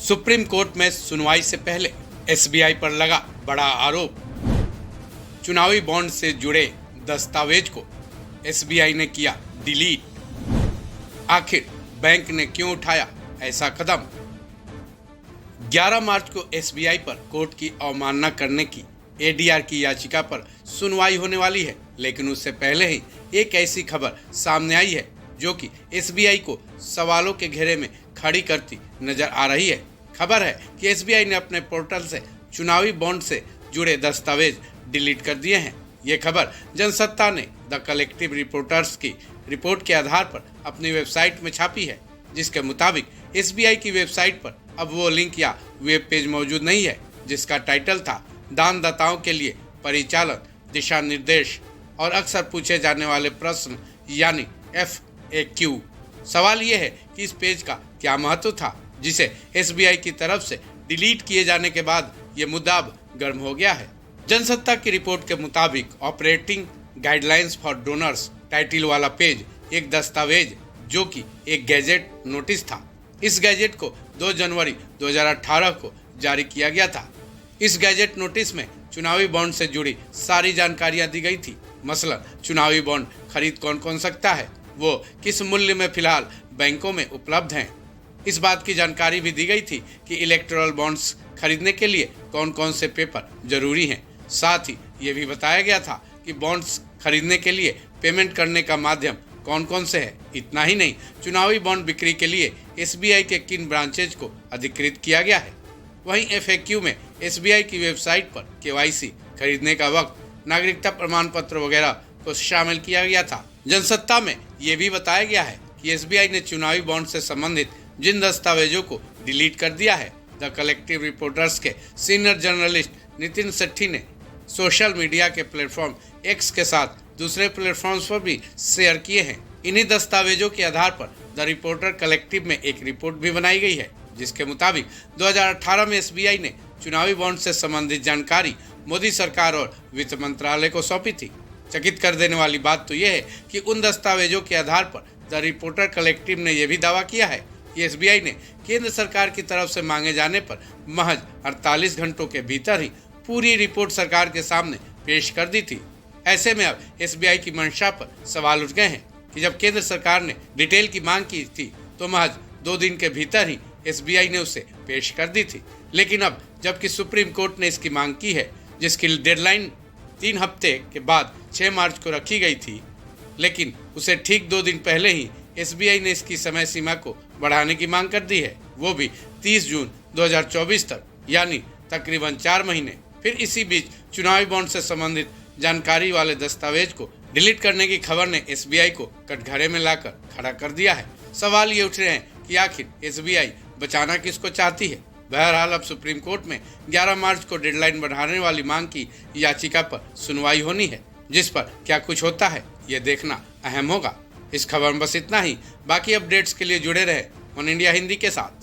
Supreme court में सुनवाई से पहले एसबीआई पर लगा बड़ा आरोप। चुनावी बॉन्ड से जुड़े दस्तावेज को एसबीआई ने किया डिलीट। आखिर बैंक ने क्यों उठाया ऐसा कदम? 11 मार्च को एसबीआई पर कोर्ट की अवमानना करने की एडीआर की याचिका पर सुनवाई होने वाली है, लेकिन उससे पहले ही एक ऐसी खबर सामने आई है जो कि एसबीआई को सवालों के घेरे में खड़ी करती नजर आ रही है। खबर है कि एसबीआई ने अपने पोर्टल से चुनावी बॉन्ड से जुड़े दस्तावेज डिलीट कर दिए हैं। ये खबर जनसत्ता ने द कलेक्टिव रिपोर्टर्स की रिपोर्ट के आधार पर अपनी वेबसाइट में छापी है, जिसके मुताबिक एसबीआई की वेबसाइट पर अब वो लिंक या वेब पेज मौजूद नहीं है जिसका टाइटल था दानदाताओं के लिए परिचालन दिशा निर्देश और अक्सर पूछे जाने वाले प्रश्न यानी FAQ। सवाल ये है कि इस पेज का क्या महत्व था जिसे एसबीआई की तरफ से डिलीट किए जाने के बाद ये मुद्दा अब गर्म हो गया है। जनसत्ता की रिपोर्ट के मुताबिक operating guidelines for donors title वाला पेज एक दस्तावेज जो कि एक गैजेट नोटिस था। इस गैजेट को 2 जनवरी 2018 को जारी किया गया था। इस गैजेट नोटिस में चुनावी बॉन्ड से जुड़ी सारी जानकारियां दी गई थी। मसलन चुनावी बॉन्ड खरीद कौन कौन सकता है, वो किस मूल्य में फिलहाल बैंकों में उपलब्ध हैं। इस बात की जानकारी भी दी गई थी कि इलेक्टोरल बॉन्ड्स खरीदने के लिए कौन कौन से पेपर जरूरी हैं। साथ ही ये भी बताया गया था कि बॉन्ड्स खरीदने के लिए पेमेंट करने का माध्यम कौन कौन से है। इतना ही नहीं, चुनावी बॉन्ड बिक्री के लिए एसबीआई के किन ब्रांचेज को अधिकृत किया गया है। वहीं FAQ में एसबीआई की वेबसाइट पर KYC खरीदने का वक्त, नागरिकता प्रमाण पत्र वगैरह को शामिल किया गया था। जनसत्ता में ये भी बताया गया है कि एसबीआई ने चुनावी बॉन्ड से संबंधित जिन दस्तावेजों को डिलीट कर दिया है, द कलेक्टिव रिपोर्टर्स के सीनियर जर्नलिस्ट नितिन सेठी ने सोशल मीडिया के प्लेटफॉर्म X के साथ दूसरे प्लेटफॉर्म्स पर भी शेयर किए हैं। इन्हीं दस्तावेजों के आधार पर द रिपोर्टर कलेक्टिव में एक रिपोर्ट भी बनाई गई है, जिसके मुताबिक 2018 में एसबीआई ने चुनावी बॉन्ड से संबंधित जानकारी मोदी सरकार और वित्त मंत्रालय को सौंपी थी। चकित कर देने वाली बात तो यह है कि उन दस्तावेजों के आधार पर द रिपोर्टर कलेक्टिव ने यह भी दावा किया है कि एसबीआई ने केंद्र सरकार की तरफ से मांगे जाने पर महज 48 घंटों के भीतर ही पूरी रिपोर्ट सरकार के सामने पेश कर दी थी। ऐसे में अब एसबीआई की मंशा पर सवाल उठ गए हैं कि जब केंद्र सरकार ने डिटेल की मांग की थी तो महज 2 दिन के भीतर ही एसबीआई ने उसे पेश कर दी थी, लेकिन अब जबकि सुप्रीम कोर्ट ने इसकी मांग की है, जिसकी डेडलाइन 3 हफ्ते के बाद 6 मार्च को रखी गई थी, लेकिन उसे ठीक 2 दिन पहले ही एसबीआई ने इसकी समय सीमा को बढ़ाने की मांग कर दी है, वो भी 30 जून 2024 तक, यानी तकरीबन 4 महीने। फिर इसी बीच चुनावी बॉन्ड से संबंधित जानकारी वाले दस्तावेज को डिलीट करने की खबर ने एसबीआई को कटघरे में लाकर खड़ा कर दिया है। सवाल ये उठ रहे हैं कि आखिर एसबीआई बचाना किसको चाहती है। बहरहाल अब सुप्रीम कोर्ट में 11 मार्च को डेडलाइन बढ़ाने वाली मांग की याचिका पर सुनवाई होनी है, जिस पर क्या कुछ होता है ये देखना अहम होगा। इस खबर में बस इतना ही। बाकी अपडेट्स के लिए जुड़े रहे वन इंडिया हिंदी के साथ।